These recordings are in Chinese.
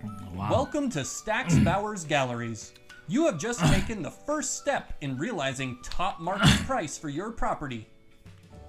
Wow. Welcome to Stax Bowers Galleries. You have just taken the first step in realizing top market price for your property.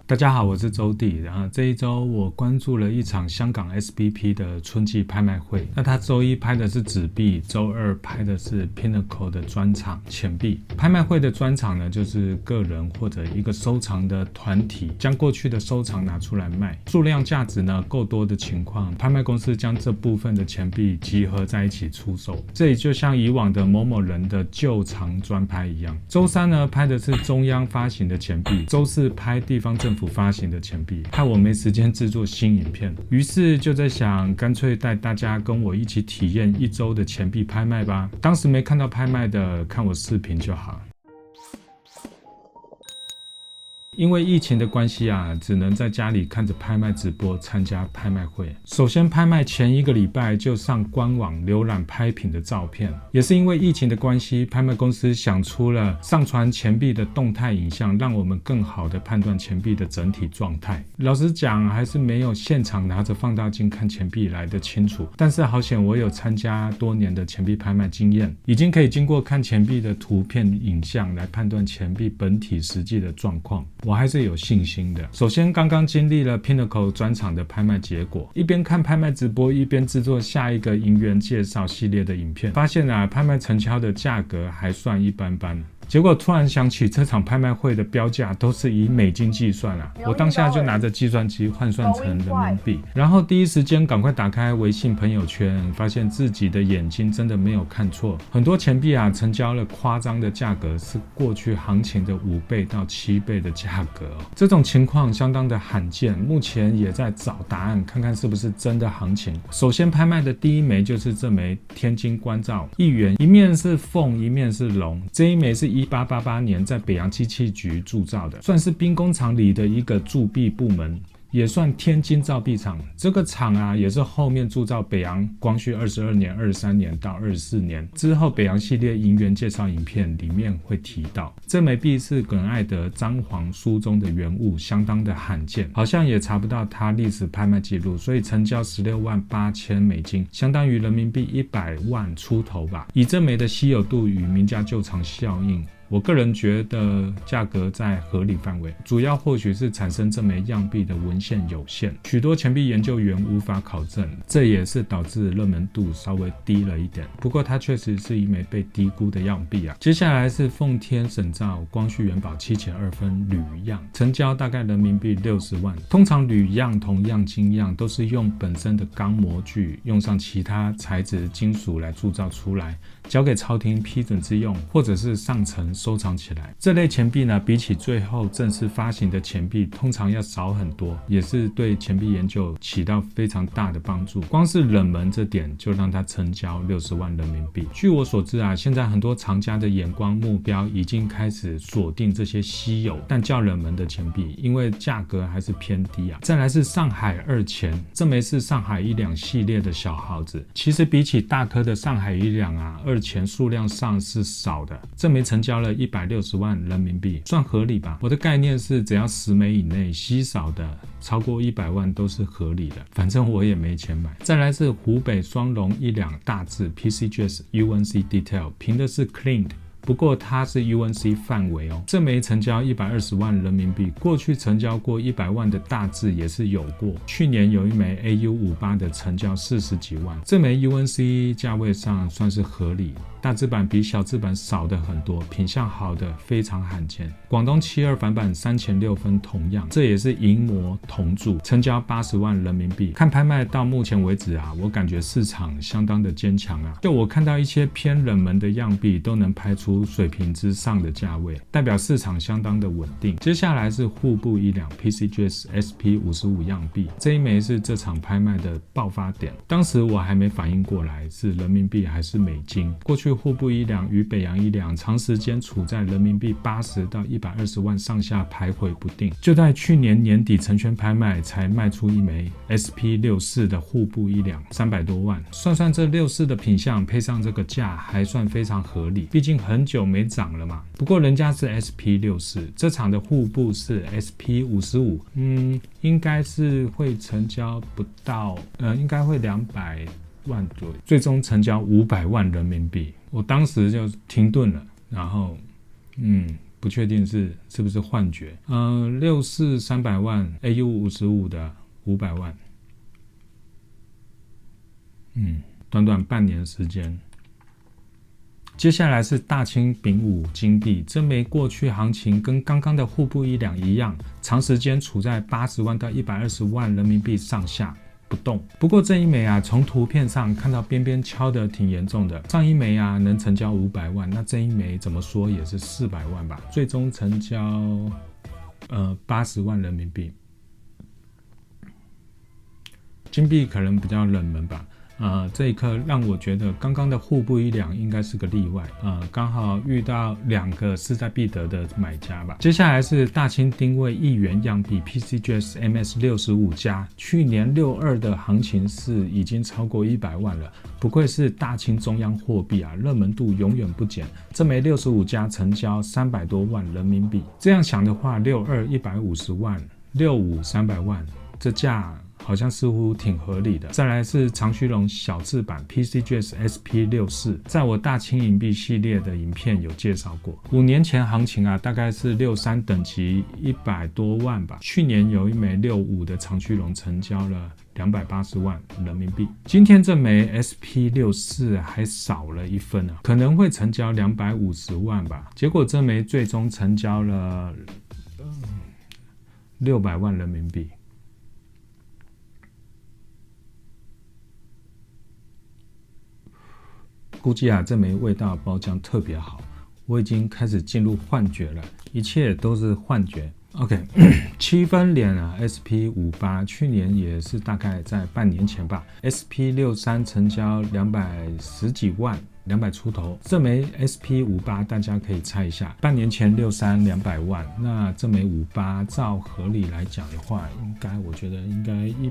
大家好，我是周弟。这一周我关注了一场香港 SBP 的春季拍卖会。那他周一拍的是纸币，周二拍的是 Pinnacle 的专场钱币。拍卖会的专场呢，就是个人或者一个收藏的团体将过去的收藏拿出来卖，数量价值呢够多的情况，拍卖公司将这部分的钱币集合在一起出售。这也就像以往的某某人的旧藏专拍一样。周三呢拍的是中央发行的钱币，周四拍地方政府发行的钱币，害我没时间制作新影片，于是就在想，干脆带大家跟我一起体验一周的钱币拍卖吧。当时没看到拍卖的，看我视频就好。因为疫情的关系只能在家里看着拍卖直播参加拍卖会。首先拍卖前一个礼拜就上官网浏览拍品的照片，也是因为疫情的关系，拍卖公司想出了上传钱币的动态影像，让我们更好的判断钱币的整体状态。老实讲，还是没有现场拿着放大镜看钱币来得清楚，但是好险我有参加多年的钱币拍卖经验，已经可以经过看钱币的图片影像来判断钱币本体实际的状况，我还是有信心的。首先刚刚经历了 Pinnacle 专场的拍卖结果，一边看拍卖直播一边制作下一个银元介绍系列的影片，发现拍卖成交的价格还算一般般。结果突然想起这场拍卖会的标价都是以美金计算我当下就拿着计算机换算成人民币，然后第一时间赶快打开微信朋友圈，发现自己的眼睛真的没有看错，很多钱币成交了夸张的价格，是过去行情的5倍到7倍的价格这种情况相当的罕见，目前也在找答案，看看是不是真的行情。首先拍卖的第一枚就是这枚天津关照1元，一面是凤一面是龙，这一枚是1888年在北洋机器局铸造的，算是兵工厂里的一个铸币部门，也算天津造币厂。这个厂也是后面铸造北洋光绪22年、23年到24年之后，北洋系列银元介绍影片里面会提到。这枚币是耿爱德张皇书中的原物，相当的罕见，好像也查不到它历史拍卖记录，所以成交16万8千美金，相当于人民币100万出头吧。以这枚的稀有度与名家旧藏效应，我个人觉得价格在合理范围，主要或许是产生这枚样币的文献有限，许多钱币研究员无法考证，这也是导致热门度稍微低了一点。不过它确实是一枚被低估的样币接下来是奉天省造光绪元宝7钱2分铝样，成交大概人民币60万。通常铝样、铜样、金样都是用本身的钢模具，用上其他材质金属来铸造出来，交给朝廷批准之用，或者是上层收藏起来。这类钱币呢，比起最后正式发行的钱币通常要少很多，也是对钱币研究起到非常大的帮助。光是冷门这点就让它成交60万人民币。据我所知现在很多藏家的眼光目标已经开始锁定这些稀有但较冷门的钱币，因为价格还是偏低再来是上海2钱，这枚是上海1两系列的小耗子，其实比起大颗的上海1两2钱数量上是少的，这枚成交了160万人民币，算合理吧。我的概念是只要10枚以内，稀少的超过100万都是合理的，反正我也没钱买。再来是湖北双龙1两大字 PCGS UNC Detail， 凭的是 Cleaned，不过它是 UNC 范围这枚成交120万人民币，过去成交过100万的大字也是有过，去年有一枚 AU58 的成交40几万，这枚 UNC 价位上算是合理，大字版比小字版少的很多，品相好的非常罕见。广东72反版3钱6分同样，这也是银模铜铸，成交80万人民币。看拍卖到目前为止我感觉市场相当的坚强就我看到一些偏冷门的样币都能拍出水平之上的价位，代表市场相当的稳定。接下来是户部1两 PCGS SP55 样币，这一枚是这场拍卖的爆发点，当时我还没反应过来是人民币还是美金。过去户部1两与北洋1两长时间处在人民币80到120万上下徘徊不定，就在去年年底成圈拍卖才卖出一枚 SP64 的户部1两300多万，算算这64的品相配上这个价还算非常合理，毕竟很久没涨了嘛。不过人家是 SP64， 这场的户部是 SP55，应该是会成交不到应该会200万左右，最终成交500万人民币。我当时就停顿了，然后不确定是不是幻觉。64 300万 AU55 的500万，短短半年时间。接下来是大清丙午金币，这枚过去行情跟刚刚的户部1两一样，长时间处在80万到120万人民币上下不动。不过这一枚从图片上看到边边敲的挺严重的，上一枚能成交500万，那这一枚怎么说也是400万吧，最终成交80万人民币。金币可能比较冷门吧。这一刻让我觉得刚刚的户部1两应该是个例外，刚好遇到2个势在必得的买家吧。接下来是大清丁位1元样币 PCGS MS65 加，去年62的行情是已经超过100万了，不愧是大清中央货币热门度永远不减。这枚65加成交300多万人民币，这样想的话，62 150万，65 300万，这价好像似乎挺合理的。再来是长须龙小字版 PCGS SP64， 在我大清银币系列的影片有介绍过。5年前行情大概是63等级100多万吧。去年有一枚65的长须龙成交了280万人民币。今天这枚 SP64 还少了1分可能会成交250万吧。结果这枚最终成交了600万人民币。估计这枚味道包浆特别好，我已经开始进入幻觉了，一切都是幻觉。OK， 7分脸SP58， 去年也是大概在半年前吧。SP63 成交210几万，200出头。这枚 SP58 大家可以猜一下，半年前63 200万，那这枚58照合理来讲的话，我觉得应该100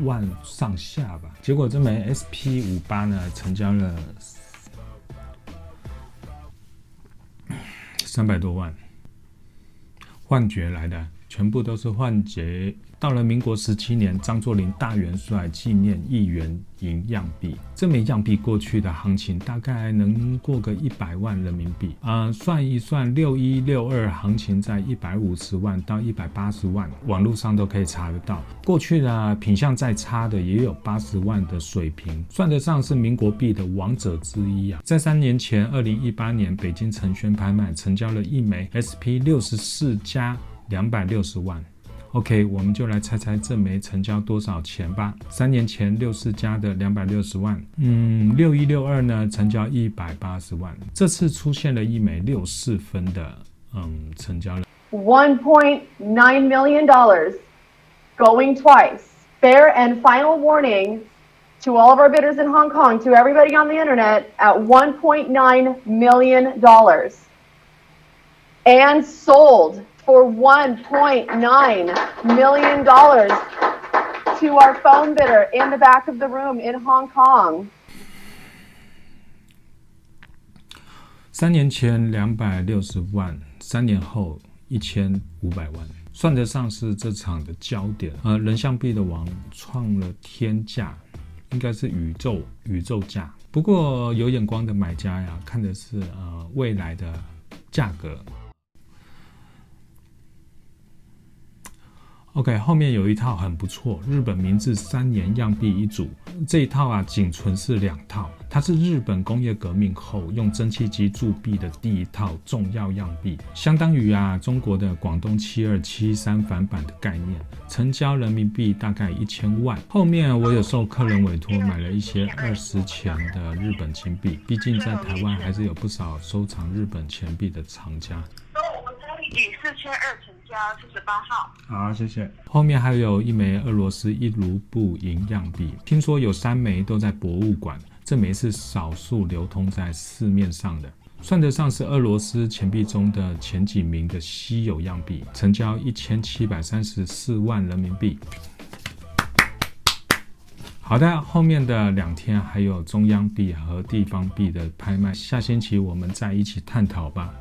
万上下吧。结果这枚 SP58 呢，成交了300多万。幻觉来的，全部都是幻觉。到了民国17年，张作霖大元帅纪念1元银样币，这枚样币过去的行情大概能过个100万人民币。算一算61、62行情在150万到180万，网络上都可以查得到。过去的品相再差的也有80万的水平，算得上是民国币的王者之一在3年前，2018年北京承宣拍卖成交了一枚 SP64 加260万。OK， 我们就来猜猜这枚成交多少钱吧。3年前64加的260万，61、62呢成交180万。这次出现了一枚64分的，成交了$1.9 million going twice. Fair and final warning to all of our bidders in Hong Kong, to everybody on the internet, at $1.9 million and sold for $1.9 million to our phone bidder in the back of the room in Hong Kong. 3年前260万，3年后1500万，算得上是这场的焦点。人像币的王创了天价，应该是宇宙价。不过有眼光的买家看的是未来的价格。OK， 后面有一套很不错，日本明治3年样币一组。这一套仅存是2套，它是日本工业革命后用蒸汽机铸币的第一套重要样币，相当于中国的广东7273反版的概念，成交人民币大概1000万。后面我有受客人委托买了一些20钱的日本钱币，毕竟在台湾还是有不少收藏日本钱币的藏家。以4200成交，78号。好，谢谢。后面还有一枚俄罗斯1卢布银样币，听说有3枚都在博物馆，这枚是少数流通在市面上的，算得上是俄罗斯钱币中的前几名的稀有样币，成交1734万人民币。好的，后面的2天还有中央币和地方币的拍卖，下星期我们再一起探讨吧。